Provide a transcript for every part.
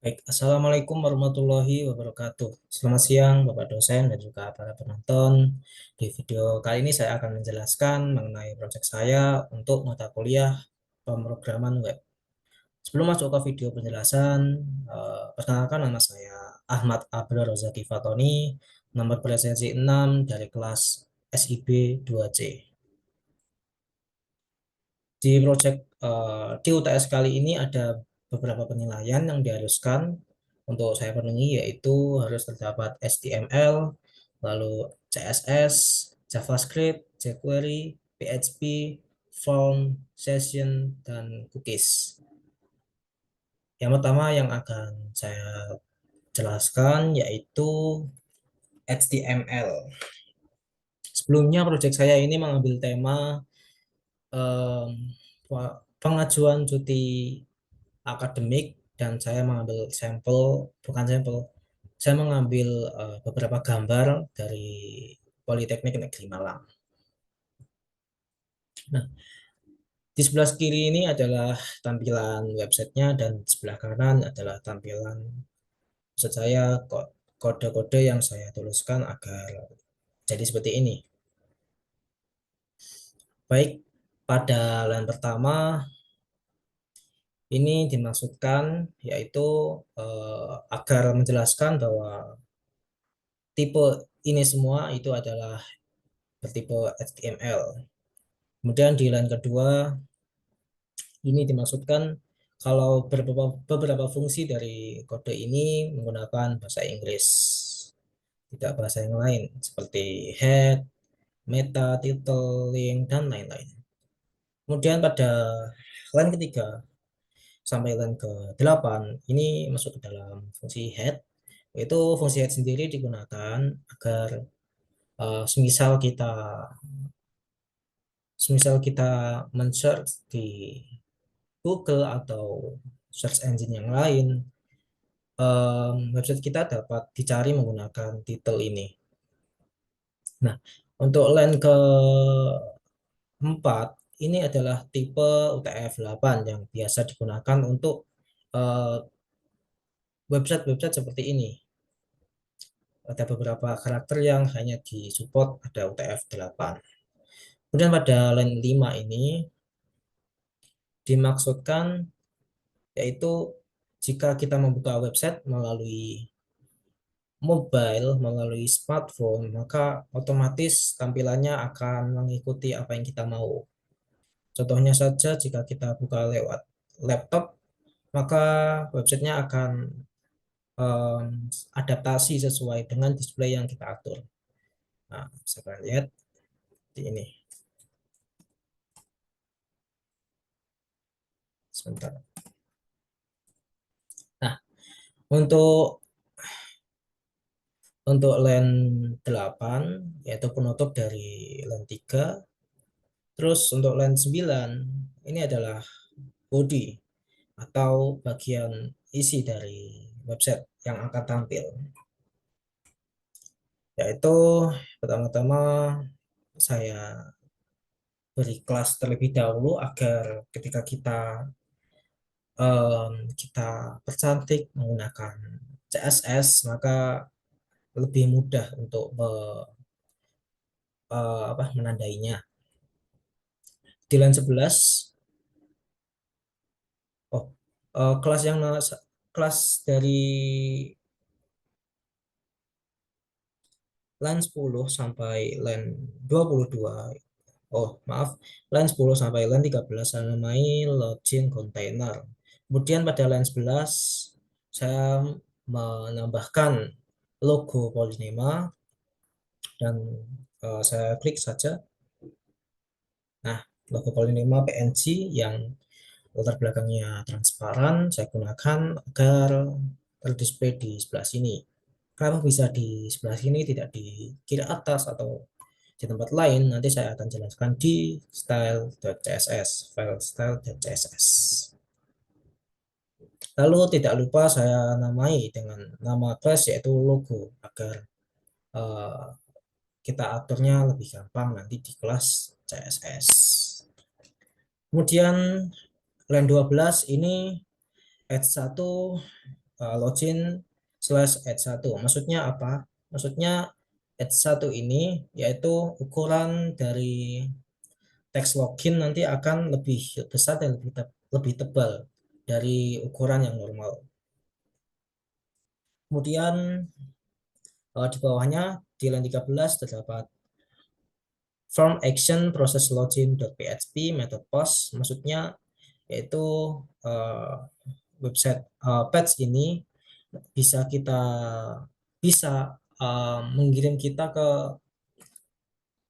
Baik, Assalamualaikum warahmatullahi wabarakatuh. Selamat siang, Bapak dosen dan juga para penonton. Di video kali ini saya akan menjelaskan mengenai proyek saya untuk mata kuliah pemrograman web. Sebelum masuk ke video penjelasan, perkenalkan nama saya Ahmad Abdul Rozaki Fatoni, nomor presensi 6 dari kelas SIB 2C. Di proyek di UTS kali ini ada beberapa penilaian yang diharuskan untuk saya penuhi, yaitu harus terdapat HTML, lalu CSS, JavaScript, jQuery, PHP, form, session, dan cookies. Yang pertama yang akan saya jelaskan yaitu HTML. Sebelumnya proyek saya ini mengambil tema em, pengajuan cuti akademik, dan saya mengambil sampel, bukan sampel, saya mengambil beberapa gambar dari Politeknik Negeri Malang. Nah, di sebelah kiri ini adalah tampilan websitenya dan sebelah kanan adalah tampilan maksud saya kode-kode yang saya tuliskan agar jadi seperti ini. Baik, pada line pertama ini dimaksudkan yaitu agar menjelaskan bahwa tipe ini semua itu adalah bertipe HTML. Kemudian di line kedua ini dimaksudkan kalau beberapa fungsi dari kode ini menggunakan bahasa Inggris, tidak bahasa yang lain seperti head, meta, title, link, dan lain-lain. Kemudian pada line ketiga sampai line ke-8 ini masuk ke dalam fungsi head, yaitu fungsi head sendiri digunakan agar semisal kita men-search di Google atau search engine yang lain, website kita dapat dicari menggunakan titel ini. Nah, untuk line keempat, ini adalah tipe UTF-8 yang biasa digunakan untuk eh, website-website seperti ini. Ada beberapa karakter yang hanya disupport ada UTF-8. Kemudian pada line 5 ini dimaksudkan yaitu jika kita membuka website melalui mobile, melalui smartphone, maka otomatis tampilannya akan mengikuti apa yang kita mau. Contohnya saja, jika kita buka lewat laptop, maka websitenya akan em, adaptasi sesuai dengan display yang kita atur. Nah, saya lihat di ini. Sebentar. Nah, untuk line 8, yaitu penutup dari line 3. Terus untuk line 9, ini adalah body atau bagian isi dari website yang akan tampil. Yaitu pertama-tama saya beri kelas terlebih dahulu agar ketika kita percantik menggunakan CSS, maka lebih mudah untuk menandainya. Di line 11, oh, kelas kelas dari line 10 sampai line 22, oh maaf, line 10 sampai line 13 saya namai login container. Kemudian pada line 11 saya menambahkan logo Polynema, dan saya klik saja. Nah, logo Polynema PNG yang latar belakangnya transparan saya gunakan agar terdisplay di sebelah sini. Kenapa bisa di sebelah sini, tidak di kiri atas atau di tempat lain? Nanti saya akan jelaskan di style.css, file style.css. Lalu tidak lupa saya namai dengan nama class yaitu logo agar eh, kita aturnya lebih gampang nanti di kelas CSS. Kemudian line 12 ini H1 login slash h1. Maksudnya apa? Maksudnya h1 ini yaitu ukuran dari teks login nanti akan lebih besar dan lebih tebal dari ukuran yang normal. Kemudian di bawahnya di line 13 terdapat form action process login.php method post, maksudnya yaitu uh, website page ini bisa kita bisa mengirim kita ke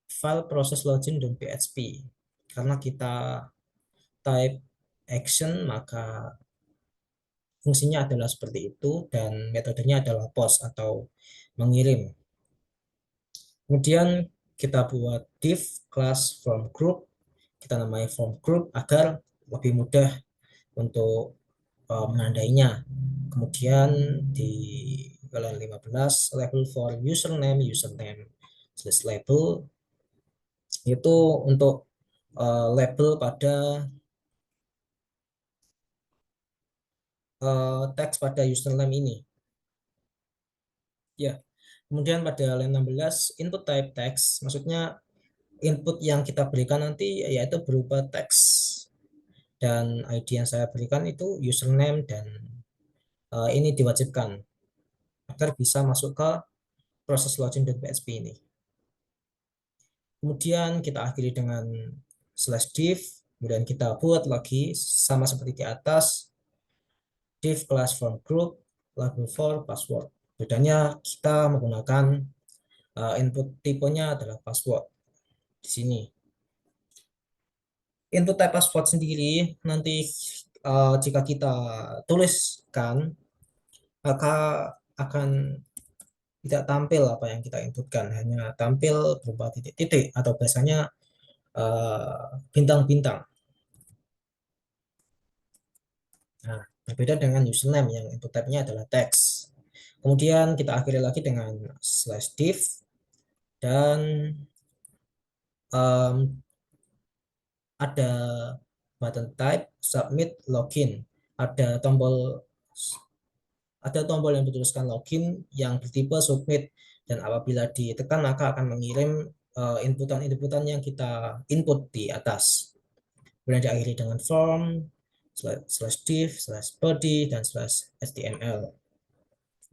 file proses login.php karena kita type action maka fungsinya adalah seperti itu dan metodenya adalah post atau mengirim. Kemudian kita buat div class from group, kita namai from group agar lebih mudah untuk menandainya. Kemudian di halaman 15 label for username slash label itu untuk label pada teks pada username ini. Ya. Kemudian pada line 16 input type text, maksudnya input yang kita berikan nanti yaitu berupa teks dan ID yang saya berikan itu username dan ini diwajibkan agar bisa masuk ke proses login.php ini. Kemudian kita akhiri dengan slash div, kemudian kita buat lagi sama seperti di atas, div class from group, label for password. Bedanya kita menggunakan input tipenya adalah password di sini. Input type password sendiri nanti jika kita tuliskan maka akan tidak tampil apa yang kita inputkan, hanya tampil berupa titik-titik atau biasanya bintang-bintang. Nah, berbeda dengan username yang input type-nya adalah teks. Kemudian kita akhiri lagi dengan slash div dan um, ada button type submit login. Ada tombol yang dituliskan login yang bertipe submit dan apabila ditekan maka akan mengirim inputan-inputan yang kita input di atas. Kemudian diakhiri dengan form slash div slash body dan slash html.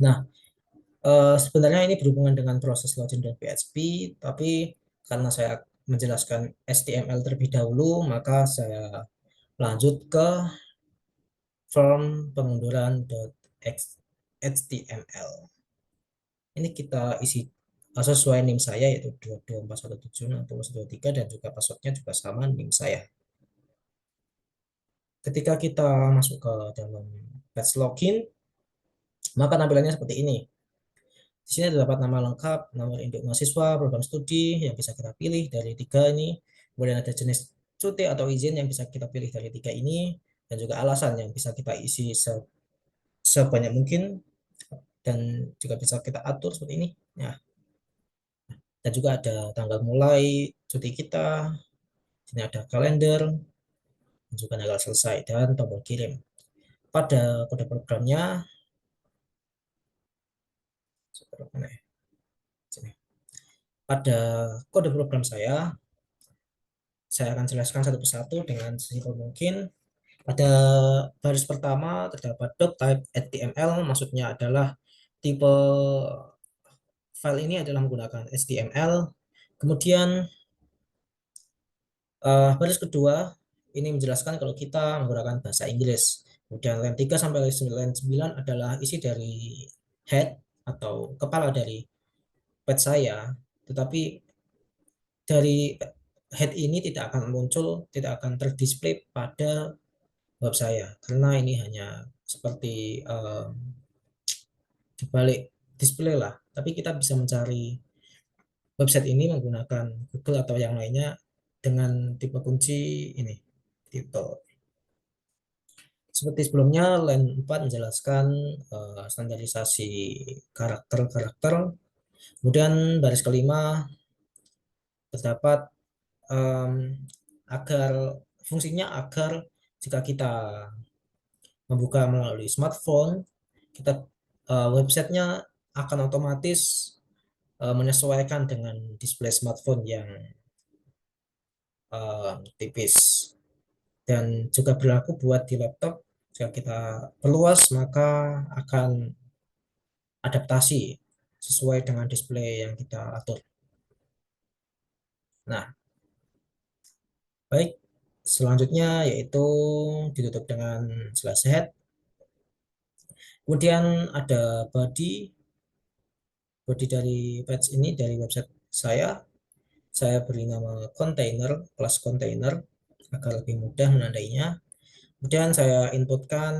Nah, sebenarnya ini berhubungan dengan proses login.php, tapi karena saya menjelaskan HTML terlebih dahulu, maka saya lanjut ke form pengunduran.html. Ini kita isi sesuai NIM saya yaitu 224176 dan juga passwordnya juga sama NIM saya. Ketika kita masuk ke dalam page login, maka tampilannya seperti ini. Di sini terdapat nama lengkap, nomor induk mahasiswa, program studi yang bisa kita pilih dari tiga ini. Kemudian ada jenis cuti atau izin yang bisa kita pilih dari tiga ini, dan juga alasan yang bisa kita isi sebanyak mungkin dan juga bisa kita atur seperti ini. Nah, dan juga ada tanggal mulai cuti kita, sini ada kalender, dan juga tanggal selesai dan tombol kirim. Pada kode programnya, pada kode program saya akan jelaskan satu persatu dengan sesimpel mungkin. Pada baris pertama terdapat type HTML, maksudnya adalah tipe file ini adalah menggunakan HTML. Kemudian baris kedua ini menjelaskan kalau kita menggunakan bahasa Inggris. Kemudian line 3 sampai line 9 adalah isi dari head atau kepala dari page saya, tetapi dari head ini tidak akan muncul, tidak akan terdisplay pada web saya karena ini hanya seperti dibalik display lah, tapi kita bisa mencari website ini menggunakan Google atau yang lainnya dengan tipe kunci ini tipe seperti sebelumnya. Line 4 menjelaskan standarisasi karakter-karakter. Kemudian baris kelima terdapat um, agar fungsinya agar jika kita membuka melalui smartphone kita websitenya akan otomatis menyesuaikan dengan display smartphone yang tipis, dan juga berlaku buat di laptop. Jika kita perluas maka akan adaptasi sesuai dengan display yang kita atur. Nah, baik, selanjutnya yaitu ditutup dengan slash head. Kemudian ada body dari page ini dari website saya. Saya beri nama container, kelas container agar lebih mudah menandainya. Kemudian saya inputkan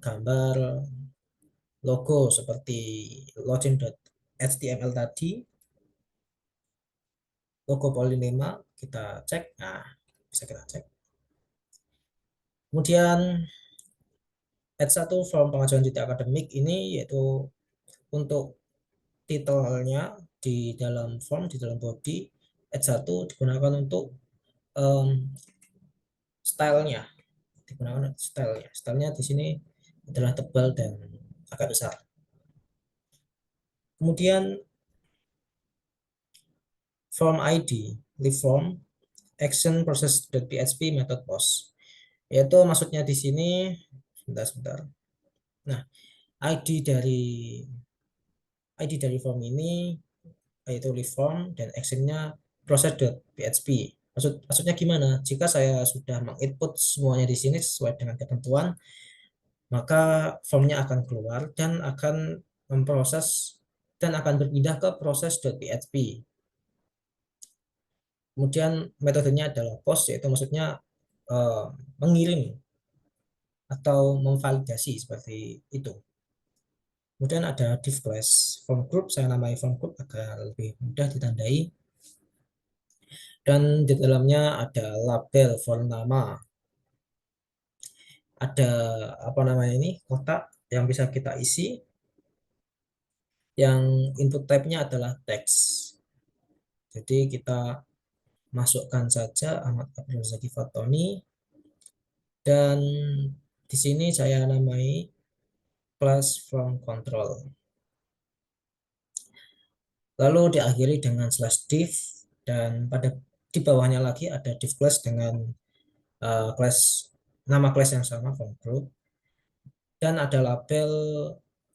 gambar logo seperti login.html tadi, logo Polynema kita cek. Nah, bisa kita cek. Kemudian add satu form pengajuan cuti akademik ini yaitu untuk titelnya di dalam form, di dalam body. Add satu digunakan untuk um, stylenya, digunakan stylenya. Stylenya di sini adalah tebal dan agak besar. Kemudian form ID, leave form, action process.php method post. Yaitu maksudnya di sini, sebentar. Nah, ID dari form ini yaitu leave form dan actionnya process.php. Maksudnya gimana? Jika saya sudah menginput semuanya di sini sesuai dengan ketentuan, maka formnya akan keluar dan akan memproses dan akan berpindah ke proses.php. Kemudian metodenya adalah post, yaitu maksudnya eh, mengirim atau memvalidasi seperti itu. Kemudian ada div class form group, saya namai form group agar lebih mudah ditandai. Dan di dalamnya ada label form nama, ada apa namanya ini kotak yang bisa kita isi, yang input type-nya adalah teks. Jadi kita masukkan saja Ahmad Abdul Zaki Fatoni, dan di sini saya namai class from control. Lalu diakhiri dengan slash div, dan di bawahnya lagi ada div class dengan class nama class yang sama from group, dan ada label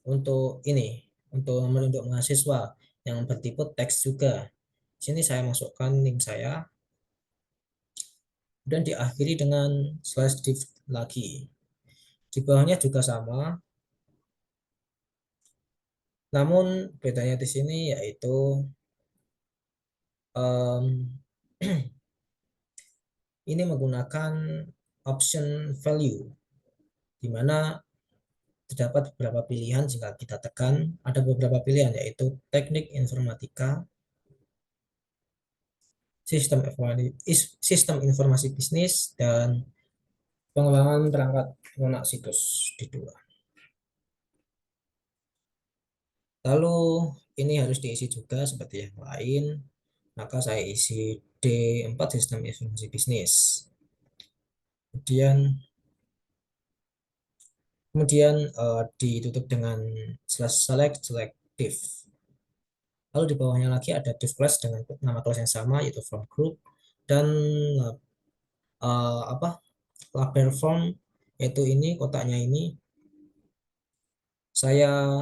untuk ini untuk menunjuk mahasiswa yang bertipe teks juga. Di sini saya masukkan link saya dan diakhiri dengan slash div lagi. Di bawahnya juga sama, namun bedanya di sini yaitu um, ini menggunakan option value, di mana terdapat beberapa pilihan. Jika kita tekan, ada beberapa pilihan yaitu teknik informatika, sistem informasi bisnis, dan pengembangan perangkat lunak situs di dua. Lalu ini harus diisi juga seperti yang lain, maka saya isi D4 sistem informasi bisnis. Kemudian ditutup dengan slash select div. Lalu di bawahnya lagi ada div class dengan nama kelas yang sama yaitu from group, dan apa label form, yaitu ini kotaknya ini saya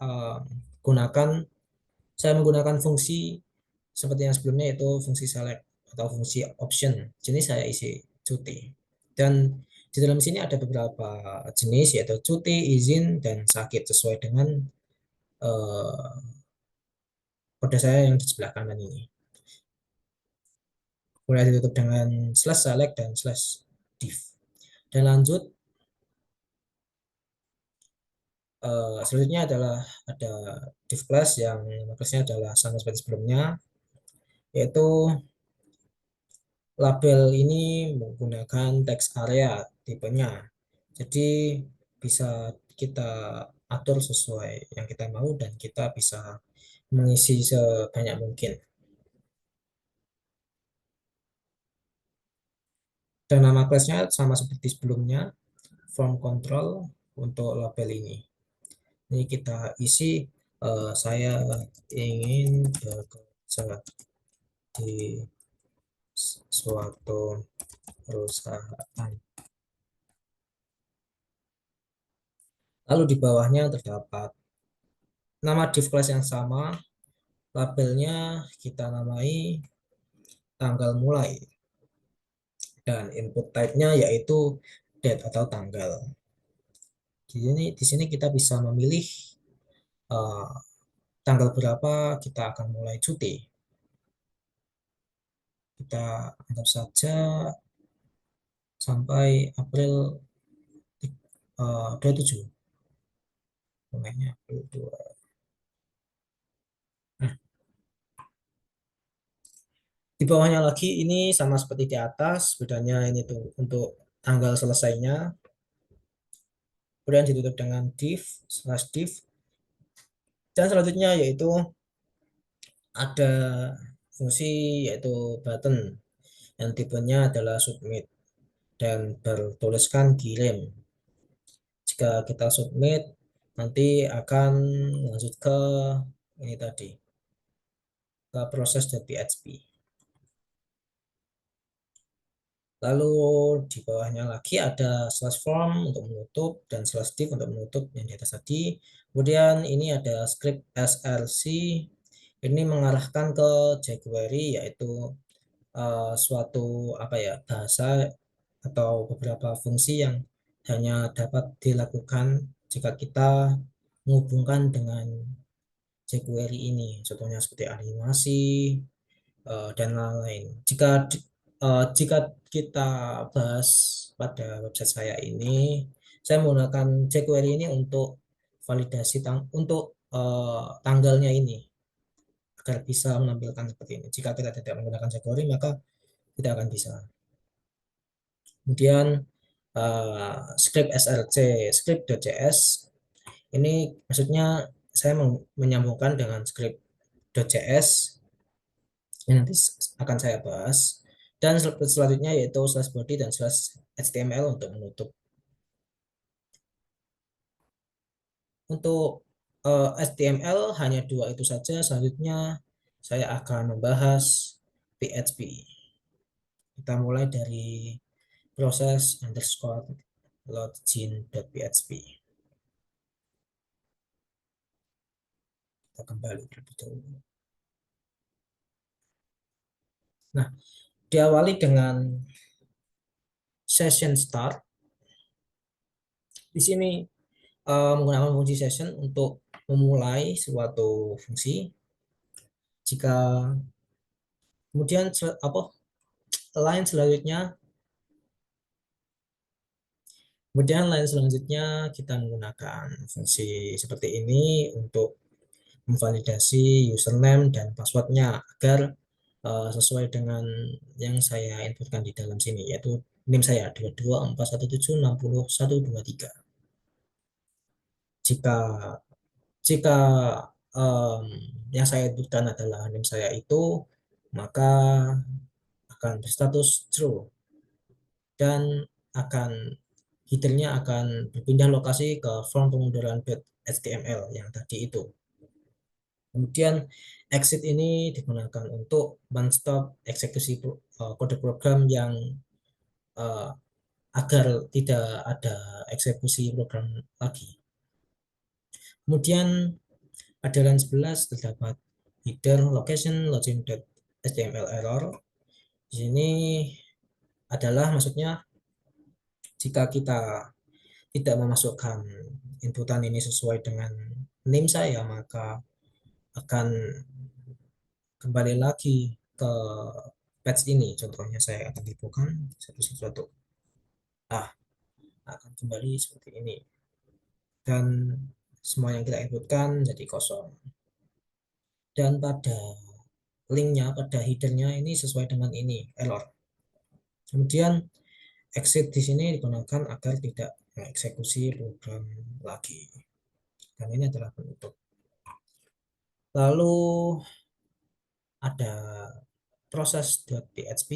uh, gunakan saya menggunakan fungsi seperti yang sebelumnya, yaitu fungsi select atau fungsi option. Jenis saya isi cuti, dan di dalam sini ada beberapa jenis yaitu cuti, izin, dan sakit sesuai dengan uh, kode saya yang di sebelah kanan ini. Mulai ditutup dengan slash select dan slash div. Dan lanjut, selanjutnya adalah ada div class yang kelasnya adalah sama seperti sebelumnya, yaitu label ini menggunakan text area tipenya. Jadi bisa kita atur sesuai yang kita mau dan kita bisa mengisi sebanyak mungkin. Dan nama kelasnya sama seperti sebelumnya, form control. untuk label ini. Ini kita isi, saya ingin bekerja di suatu perusahaan. Lalu di bawahnya terdapat nama div class yang sama, labelnya kita namai tanggal mulai, dan input type-nya yaitu date atau tanggal. Di sini kita bisa memilih eh, tanggal berapa kita akan mulai cuti. Kita anggap saja sampai April 27. Mulainya April 2. Nah, di bawahnya lagi ini sama seperti di atas, bedanya ini tuh untuk tanggal selesainya, kemudian ditutup dengan div slash div, dan selanjutnya yaitu ada fungsi yaitu button yang tipenya adalah submit dan bertuliskan kirim. Jika kita submit, nanti akan lanjut ke ini tadi, ke proses.php. Lalu di bawahnya lagi ada slash form untuk menutup dan slash div untuk menutup yang di atas tadi. Kemudian ini ada script src, ini mengarahkan ke jQuery, yaitu suatu apa ya, bahasa atau beberapa fungsi yang hanya dapat dilakukan jika kita menghubungkan dengan jQuery ini. Contohnya seperti animasi, dan lain-lain. Jika kita bahas pada website saya ini, saya menggunakan jQuery ini untuk validasi untuk tanggalnya ini agar bisa menampilkan seperti ini. Jika kita tidak menggunakan jQuery, maka tidak akan bisa. Kemudian script src, script.js ini maksudnya saya menyambungkan dengan script.js yang nanti akan saya bahas, dan selanjutnya yaitu slash body dan slash html untuk menutup. Untuk HTML hanya dua itu saja. Selanjutnya saya akan membahas PHP. Kita mulai dari proses underscore login.php. Kita kembali terlebih dahulu. Nah, diawali dengan session start. Di sini menggunakan fungsi session untuk memulai suatu fungsi. Jika kemudian apa line selanjutnya, kita menggunakan fungsi seperti ini untuk memvalidasi username dan passwordnya agar sesuai dengan yang saya inputkan di dalam sini, yaitu NIM saya 2241760123. Jika jika em, yang saya inputkan adalah NIM saya itu, maka akan berstatus true dan akan headernya akan berpindah lokasi ke form pengunduran HTML yang tadi itu. Kemudian exit ini digunakan untuk men-stop eksekusi kode program yang uh, agar tidak ada eksekusi program lagi. Kemudian pada line 11 terdapat header location login.html error. Di sini adalah maksudnya jika kita tidak memasukkan inputan ini sesuai dengan name saya, maka akan kembali lagi ke page ini. Contohnya saya akan tipukan satu-satu. Ah, akan kembali seperti ini. Dan semua yang kita inputkan jadi kosong. Dan pada linknya, pada headernya ini sesuai dengan ini, error. Kemudian exit di sini digunakan agar tidak mengeksekusi program lagi. Dan ini adalah penutup. Lalu ada proses.php.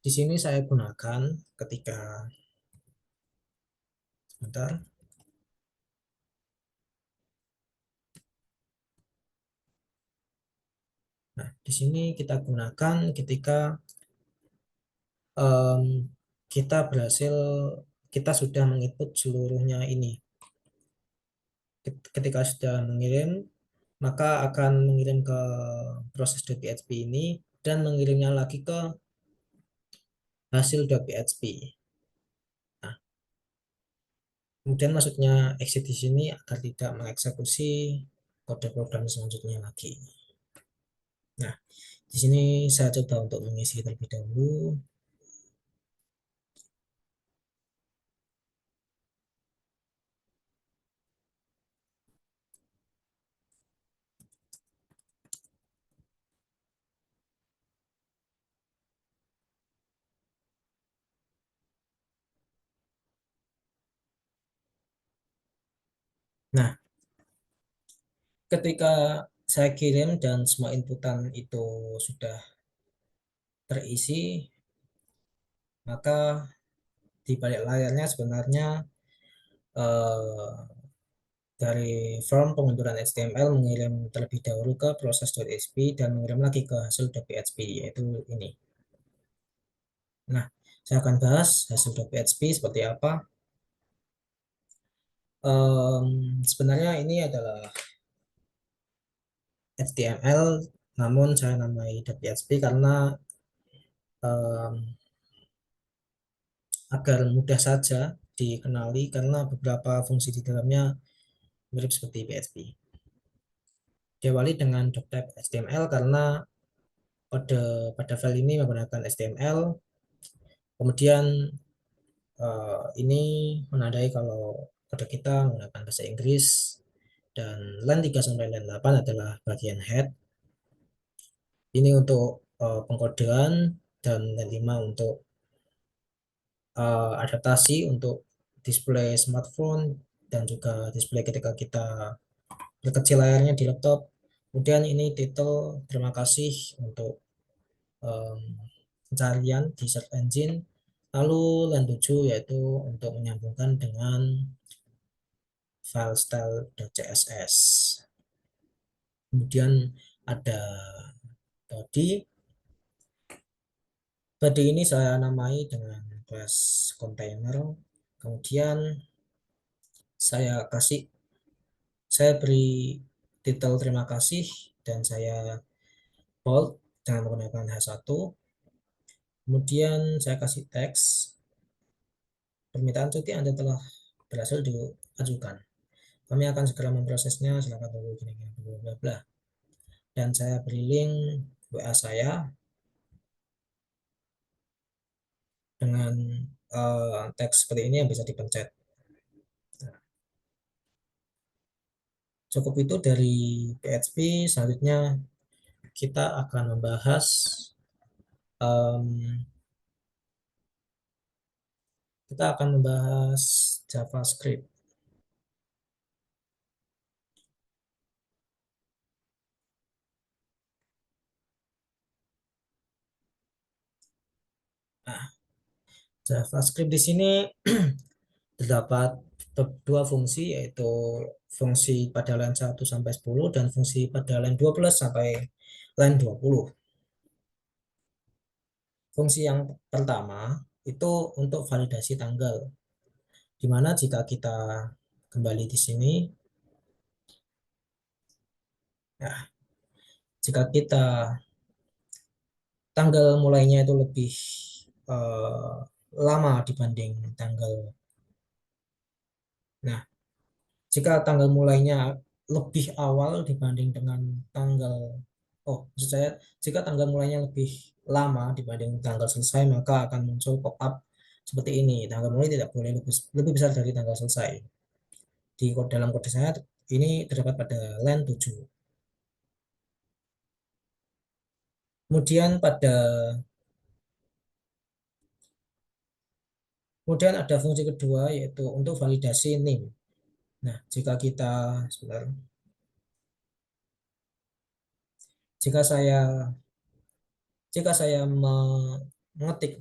Di sini saya gunakan ketika Bentar. Nah, di sini kita gunakan ketika em, kita berhasil, kita sudah menginput seluruhnya ini. Ketika sudah mengirim, maka akan mengirim ke proses.php ini dan mengirimnya lagi ke hasil.php. Nah, kemudian maksudnya exit di sini agar tidak mengeksekusi kode program selanjutnya lagi. Nah, di sini saya coba untuk mengisi terlebih dahulu. Nah, ketika saya kirim dan semua inputan itu sudah terisi, maka di balik layarnya sebenarnya eh, dari form pengaturan HTML mengirim terlebih dahulu ke proses.php dan mengirim lagi ke hasil.php, yaitu ini. Nah, saya akan bahas hasil.php seperti apa. Sebenarnya ini adalah HTML, namun saya namai .php karena em, agar mudah saja dikenali karena beberapa fungsi di dalamnya mirip seperti PHP. Diawali dengan .type HTML karena pada file ini menggunakan HTML. Kemudian ini menandai kalau kode kita menggunakan bahasa Inggris, dan line 3 sampai line 8 adalah bagian head. Ini untuk pengkodean, dan line 5 untuk adaptasi untuk display smartphone dan juga display ketika kita berkecil layarnya di laptop. Kemudian ini title terima kasih untuk em, pencarian di search engine. Lalu line 7 yaitu untuk menyambungkan dengan file style.css. Kemudian ada body. Body ini saya namai dengan class container. Kemudian saya beri titel terima kasih dan saya bold dengan menggunakan H1. Kemudian saya kasih teks, permintaan cuti Anda telah berhasil diajukan. Kami akan segera memprosesnya, silakan tunggu gini gini bla bla bla. Dan saya beri link WA saya dengan teks seperti ini yang bisa dipencet. Nah, cukup itu dari PHP. Selanjutnya kita akan membahas em, JavaScript. Nah, JavaScript di sini terdapat dua fungsi, yaitu fungsi pada line 1 sampai 10 dan fungsi pada line 12 sampai line 20. Fungsi yang pertama itu untuk validasi tanggal, di mana jika kita kembali di sini, nah, jika kita tanggal mulainya itu lebih eh, lama dibanding tanggal, nah, jika tanggal mulainya lebih awal dibanding dengan tanggal, oh, maksud saya, jika tanggal mulainya lebih lama dibanding tanggal selesai, maka akan muncul pop-up seperti ini. Tanggal mulai tidak boleh lebih besar dari tanggal selesai. Dalam kode saya ini terdapat pada line 7. Kemudian kemudian ada fungsi kedua, yaitu untuk validasi name. Nah, sebentar, jika saya jika saya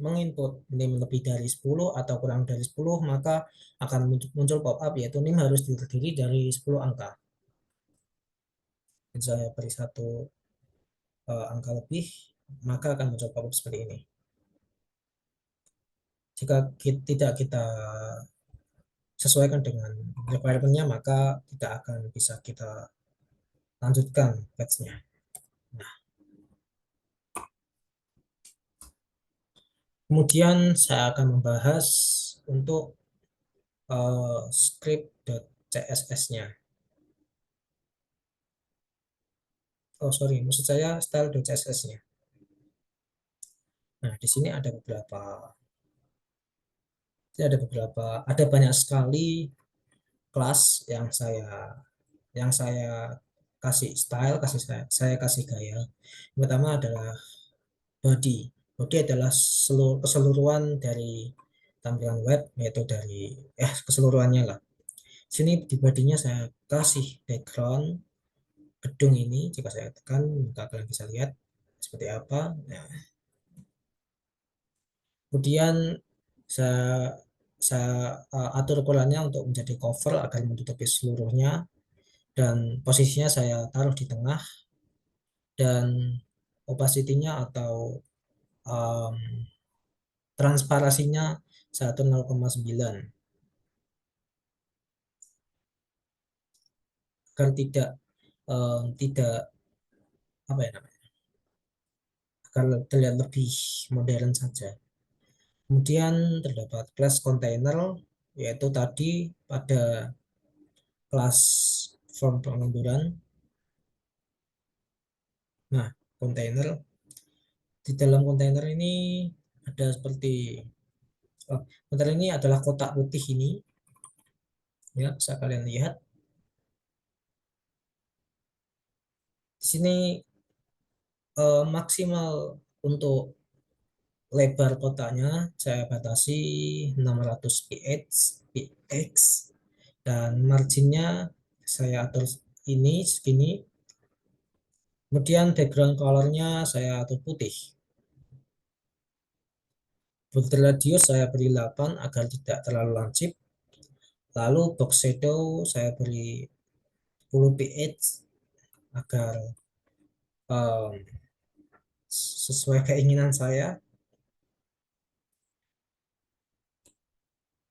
menginput NIM lebih dari 10 atau kurang dari 10, maka akan muncul pop-up yaitu NIM harus terdiri dari 10 angka. Jika saya beri satu angka lebih, maka akan muncul pop-up seperti ini. Jika tidak kita sesuaikan dengan requirement-nya, maka tidak akan bisa kita lanjutkan batch-nya. Nah, kemudian saya akan membahas untuk script.css-nya. Oh, sorry, maksud saya style.css-nya. Nah, di sini ada banyak sekali kelas yang saya kasih style, saya kasih gaya. Yang pertama adalah body. Body adalah keseluruhan dari tampilan web, yaitu dari keseluruhannya lah. Sini di bodinya saya kasih background gedung ini. Jika saya tekan, maka kalian bisa lihat seperti apa. Nah, kemudian saya atur ukurannya untuk menjadi cover agar menutupi seluruhnya, dan posisinya saya taruh di tengah, dan opacity-nya atau um, transparasinya saya atur 0,9 agar tidak apa ya namanya, agar terlihat lebih modern saja. Kemudian terdapat class container, yaitu tadi pada kelas form pengaturan. Nah, kontainer, di dalam kontainer ini ada seperti kontainer ini adalah kotak putih ini, ya bisa kalian lihat. Di sini maksimal untuk lebar kotaknya saya batasi 600 px, dan marginnya saya atur ini segini. Kemudian background colornya saya atur putih. Border radius saya beri 8 agar tidak terlalu lancip. Lalu box shadow saya beri 10 px agar um, sesuai keinginan saya.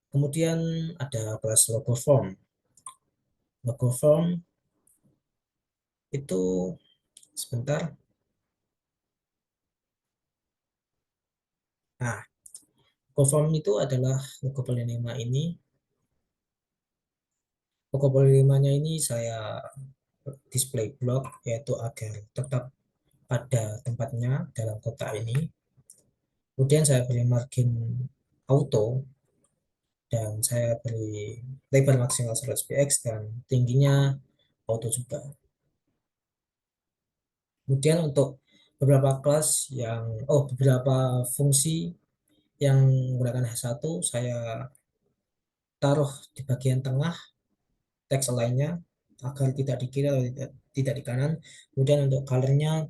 Kemudian ada kelas logo form. Logo form itu sebentar. Nah, logo form itu adalah logo Poly5 ini. Logo Poly5-nya ini saya display block, yaitu agar tetap pada tempatnya dalam kotak ini. Kemudian saya beri margin auto, dan saya beri lebar maksimal 100 px dan tingginya auto juga. Kemudian untuk beberapa fungsi yang menggunakan H1 saya taruh di bagian tengah teks lainnya agar tidak di kiri atau tidak di kanan. Kemudian untuk colornya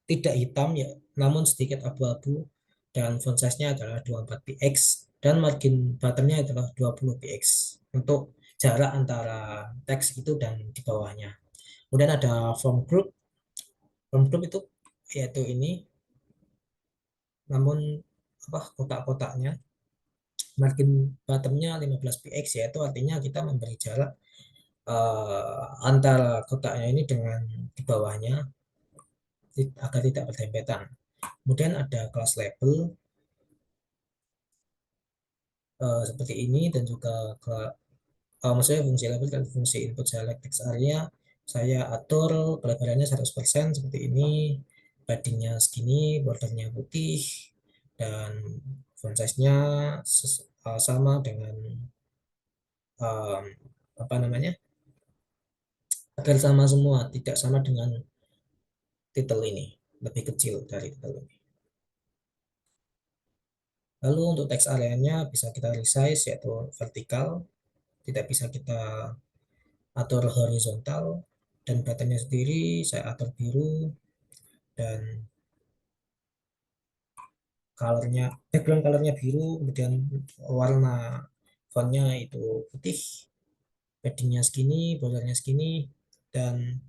tidak hitam ya, namun sedikit abu-abu, dan font size-nya adalah 24 px, dan margin bottomnya adalah 20 px untuk jarak antara teks itu dan di bawahnya. Kemudian ada form group itu yaitu ini, namun kotak-kotaknya margin bottomnya 15 px, yaitu artinya kita memberi jarak antara kotaknya ini dengan di bawahnya agar tidak berdempetan. Kemudian ada kelas label seperti ini, dan juga maksudnya fungsi label dan fungsi input select text area saya atur kelebarannya 100% seperti ini, paddingnya segini, bordernya putih, dan font size-nya sama dengan um, apa namanya, agar sama semua, tidak sama dengan title ini, lebih kecil dari title ini. Lalu untuk teks areanya bisa kita resize, yaitu vertikal, tidak bisa kita atur horizontal, dan buttonnya sendiri saya atur biru, dan colornya, background colornya biru, kemudian warna fontnya itu putih, paddingnya segini, bordernya segini, dan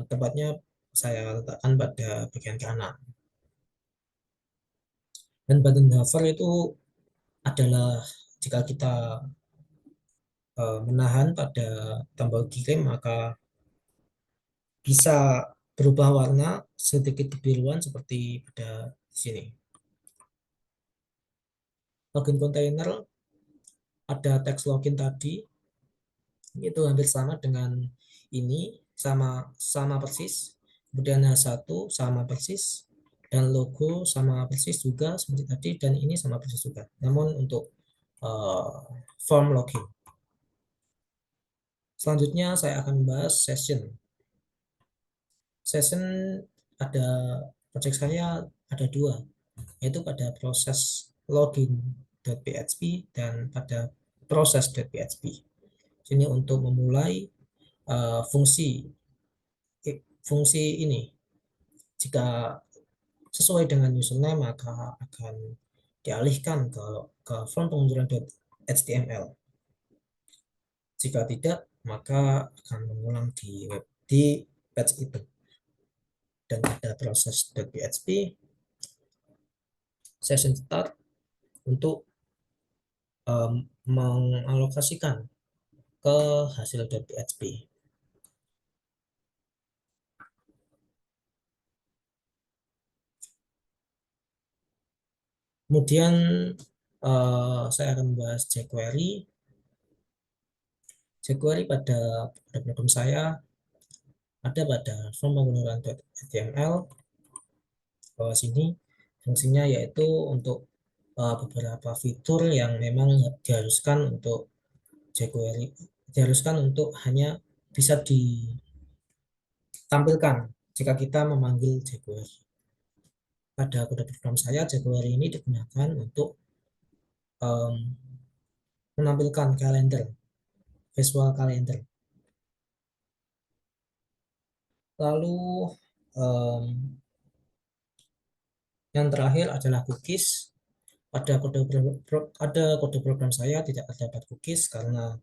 tempatnya saya letakkan pada bagian kanan. Dan button hover itu adalah jika kita menahan pada tombol kirim, maka bisa berubah warna sedikit kebiruan seperti pada sini. Login kontainer, ada teks login tadi, itu hampir sama dengan ini, sama sama persis. Kemudian H1 sama persis, dan logo sama persis juga seperti tadi, dan ini sama persis juga. Namun untuk uh, form login. Selanjutnya saya akan membahas session. Session ada project saya ada dua, yaitu pada proses login.php dan pada proses.php. Ini untuk memulai fungsi fungsi ini. Jika sesuai dengan username maka akan dialihkan ke form pengunduran HTML. Jika tidak, maka akan mengulang di page itu. Dan pada proses.php, session start untuk mengalokasikan ke hasil.php. Kemudian saya akan membahas jQuery. jQuery pada program saya ada pada form pengunduran HTML. Bawah sini fungsinya yaitu untuk beberapa fitur yang memang diharuskan untuk jQuery, diharuskan untuk hanya bisa ditampilkan jika kita memanggil jQuery. Pada kode program saya, jQuery ini digunakan untuk um, menampilkan kalender, visual kalender. Lalu um, yang terakhir adalah cookies. Ada kode program saya tidak terdapat cookies karena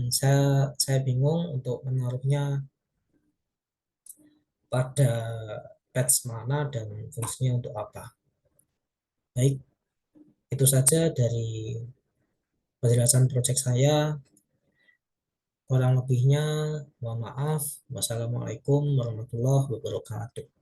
saya bingung untuk menaruhnya pada page mana dan fungsinya untuk apa. Baik, itu saja dari penjelasan proyek saya. Kurang lebihnya, mohon maaf. Wassalamualaikum warahmatullahi wabarakatuh.